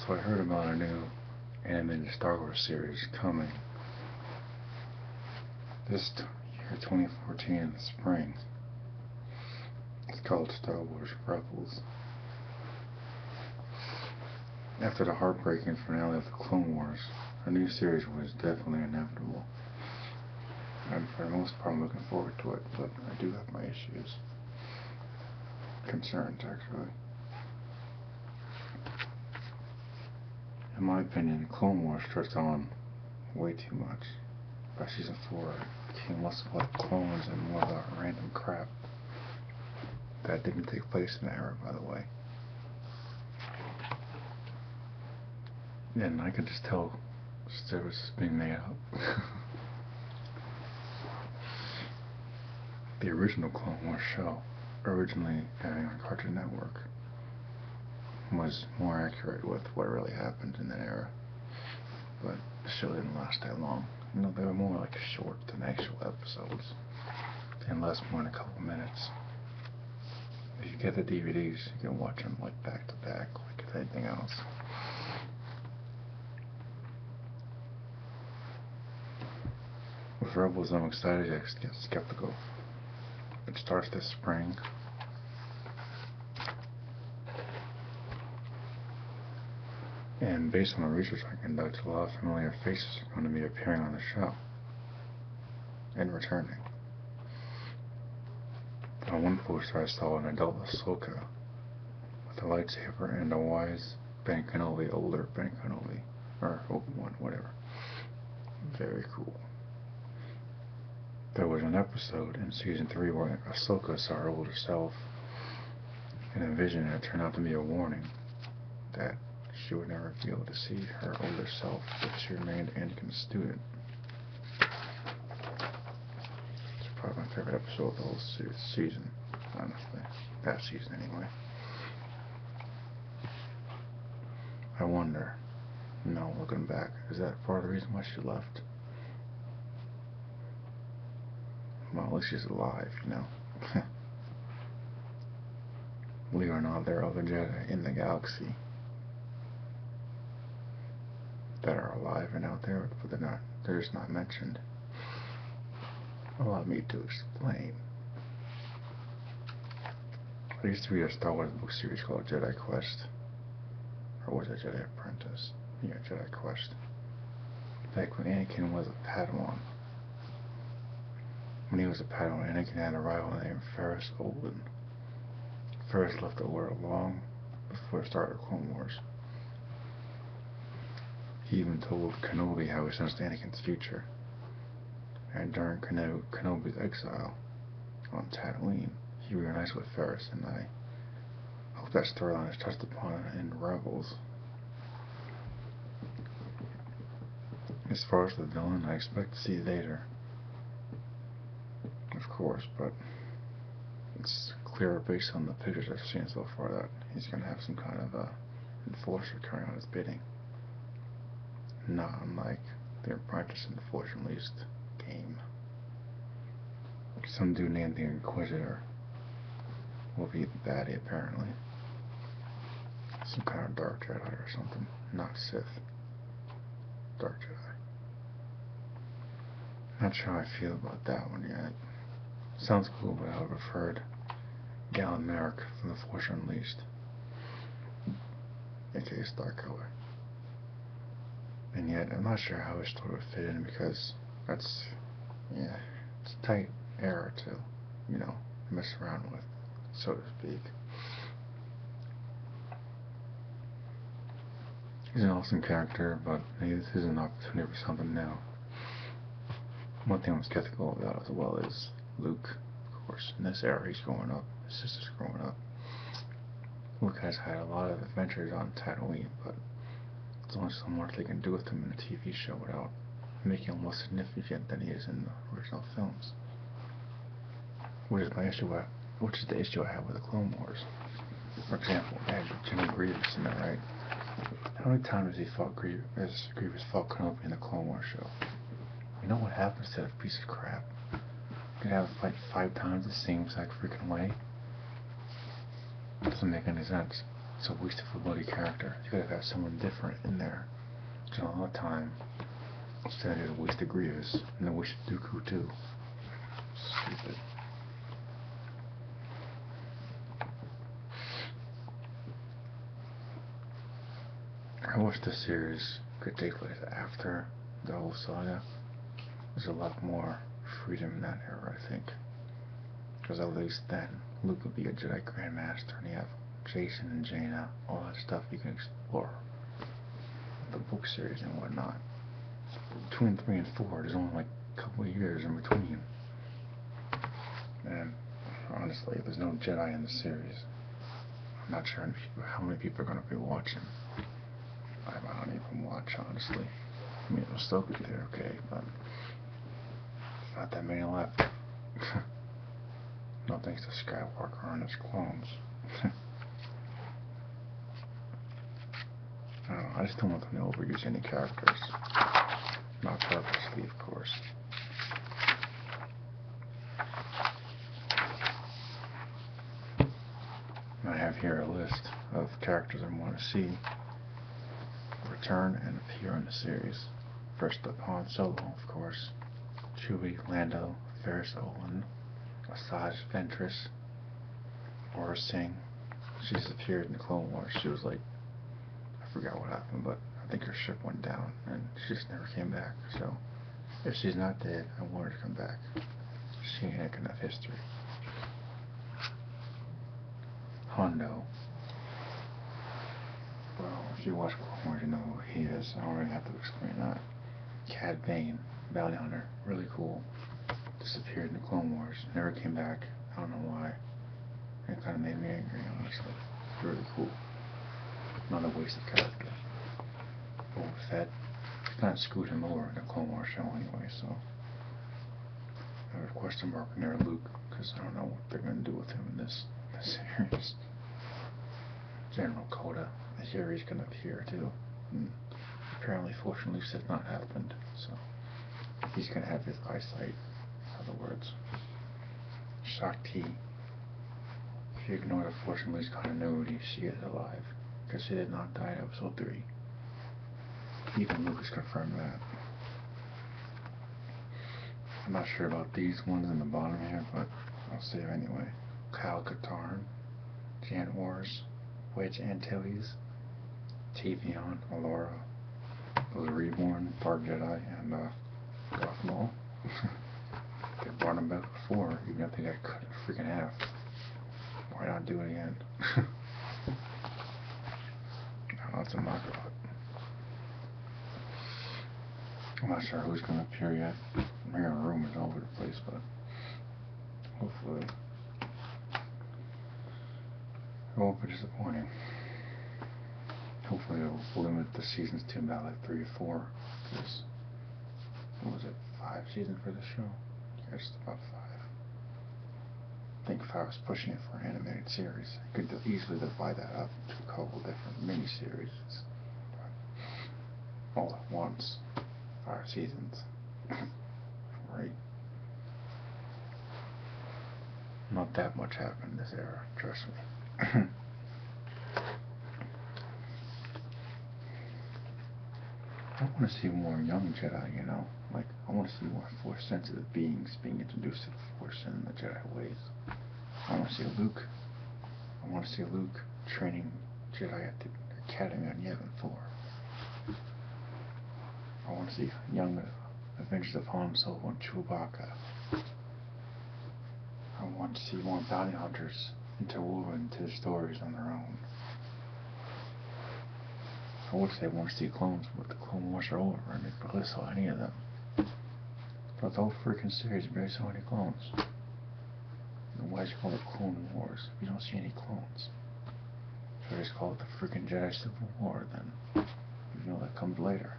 So I heard about a new animated Star Wars series coming this year 2014 in the spring. It's called Star Wars Rebels. After the heartbreaking finale of the Clone Wars, a new series was definitely inevitable. I'm for the most part looking forward to it, but I do have my issues. Concerns, actually. In my opinion, Clone Wars stretched on way too much. By season 4, it became less about clones and more about random crap. That didn't take place in the era, by the way. And I could just tell it was being made up. The original Clone Wars show, originally airing on Cartoon Network, was more accurate with what really happened in that era. But the show didn't last that long. You know, they were more like short than actual episodes, and less more than a couple minutes. If you get the DVDs, you can watch them like back to back, like if anything else. With Rebels, I'm excited yet skeptical. It starts this spring. And based on the research I conducted, a lot of familiar faces are going to be appearing on the show and returning. On one poster I saw an adult Ahsoka with a lightsaber and a wise Ben Kenobi, older Ben Kenobi, or Obi-Wan, whatever. Very cool. There was an episode in season 3 where Ahsoka saw her older self in a vision, and it turned out to be a warning that she would never be able to see her older self if she remained Anakin's student. It's probably my favorite episode of the whole season, honestly. That season, anyway. I wonder, looking back, is that part of the reason why she left? Well, at least she's alive, Believe it or not, there are other Jedi in the galaxy that are alive and out there, but they're just not mentioned. Allow me to explain. I used to read a Star Wars book series called Jedi Quest. Or was it Jedi Apprentice? Yeah, Jedi Quest. Back when Anakin was a Padawan. When he was a Padawan, Anakin had a rival named Ferris Olin. Ferris left the Order long before the start of Clone Wars. He even told Kenobi how he sensed Anakin's future. And during Kenobi's exile on Tatooine, he reunites with Ferris, and I hope that storyline is touched upon in Rebels. As far as the villain, I expect to see Vader, of course, but it's clear based on the pictures I've seen so far that he's going to have some kind of a enforcer carrying out his bidding. Not unlike the Apprentice in the Force Unleashed game. Some dude named the Inquisitor will be the baddie, apparently. Some kind of Dark Jedi or something. Not Sith. Dark Jedi. Not sure how I feel about that one yet. Sounds cool, but I would have preferred Galen Marek from the Force Unleashed, aka Starkiller. And yet, I'm not sure how his story would fit in, because it's a tight era to, mess around with, so to speak. He's an awesome character, but maybe this is an opportunity for something new. One thing I'm skeptical about as well is Luke. Of course, in this era he's growing up, his sister's growing up. Luke has had a lot of adventures on Tatooine, but there's only so much they can do with him in a TV show without making him less significant than he is in the original films. Which is the issue I have with the Clone Wars. For example, I had General Grievous in there, right? How many times has Grievous fought Kenobi in the Clone Wars show? You know what happens to that piece of crap? You can have it fight 5 times the same exact freaking way. Doesn't make any sense. It's a waste of a bloody character. You could have had someone different in there. Spent a lot of time. Instead, it wasted Grievous, and then wasted Dooku too. Stupid. I wish the series could take place after the whole saga. There's a lot more freedom in that era, I think. Because at least then, Luke would be a Jedi Grandmaster, and you have Jason and Jaina, all that stuff you can explore. The book series and whatnot. Between 3 and 4, there's only like a couple of years in between. And honestly, there's no Jedi in the series. I'm not sure how many people are going to be watching. I don't even watch, honestly. I mean, it'll still be there, okay, but not that many left. No thanks to Skywalker and his clones. I don't know, I just don't want them to overuse any characters. Not purposely, of course. I have here a list of characters I want to see return and appear in the series. First up, Han Solo, of course. Chewie, Lando, Ferris Olin, Asajj Ventress, Aurra Sing. She's appeared in the Clone Wars. She was like, I forgot what happened, but I think her ship went down and she just never came back. So if she's not dead, I want her to come back. She ain't making enough history. Hondo. Well, if you watch Clone Wars, you know who he is. I don't really have to explain that. Cad Bane, bounty hunter, really cool. Disappeared in the Clone Wars, never came back. I don't know why. It kind of made me angry, honestly. Really cool. Not a wasted character. Boba Fett, kind of screwed him over in the Clone Wars show anyway, so I have a question mark near Luke, because I don't know what they're going to do with him in this series. General Coda, I hear he's going to appear too. And apparently, fortunately, this has not happened, so he's going to have his eyesight, in other words. Shakti, if you ignore the Force Unleashed continuity, she is alive, because she did not die in Episode 3. Even Lucas confirmed that. I'm not sure about these ones in the bottom here, but I'll say it anyway. Kyle Katarn, Jan Ors, Wedge Antilles, Tavion, Alora, was Reborn, Dark Jedi, and Darth Maul. They brought him back before, even if they got cut in freaking half. Why not do it again? I don't know, it's a knockout. I'm not sure who's going to appear yet. I'm hearing rumors all over the place, but hopefully it won't be disappointing. Hopefully it will limit the seasons to about like 3 or 4. Because, what was it, 5 seasons for this show? Yeah, it's about 5. I think if I was pushing it for an animated series, I could easily divide that up into a couple different mini-series. All at once. 5 seasons. Right. Not that much happened in this era, trust me. I want to see more young Jedi, you know? Like, I want to see more Force-sensitive beings being introduced to the Force and the Jedi ways. I want to see Luke. I want to see Luke training Jedi at the Academy on Yavin 4. I want to see young Adventures of Han Solo and Chewbacca. I want to see more bounty hunters interwoven into the stories on their own. I would say I want to see clones, but the Clone Wars are over. I barely saw any of them. But the whole freaking series barely saw any clones. And why is it called the Clone Wars if you don't see any clones? Should I just call it the freaking Jedi Civil War then? You know that comes later.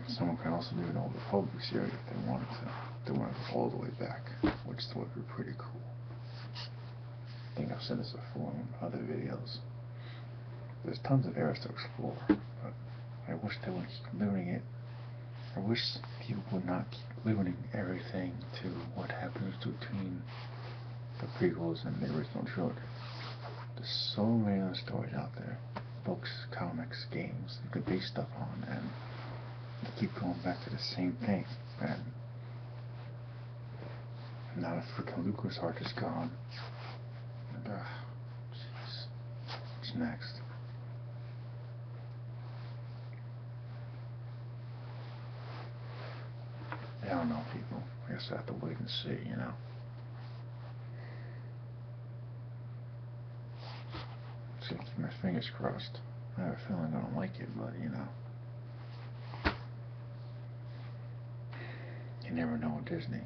Someone can also do an Old Republic series if they wanted to. They want to go all the way back, which would be pretty cool. I think I've said this before in other videos. There's tons of eras to explore, but I wish they would keep doing it. I wish you would not keep limiting everything to what happens between the prequels and the original trilogy. There's so many other stories out there, books, comics, games you could base stuff on, and you keep going back to the same thing. And now that freaking LucasArts is gone, jeez, what's next? I don't know, people. I guess I have to wait and see, you know. Just gonna keep my fingers crossed. I have a feeling I don't like it, but you know. You never know with Disney.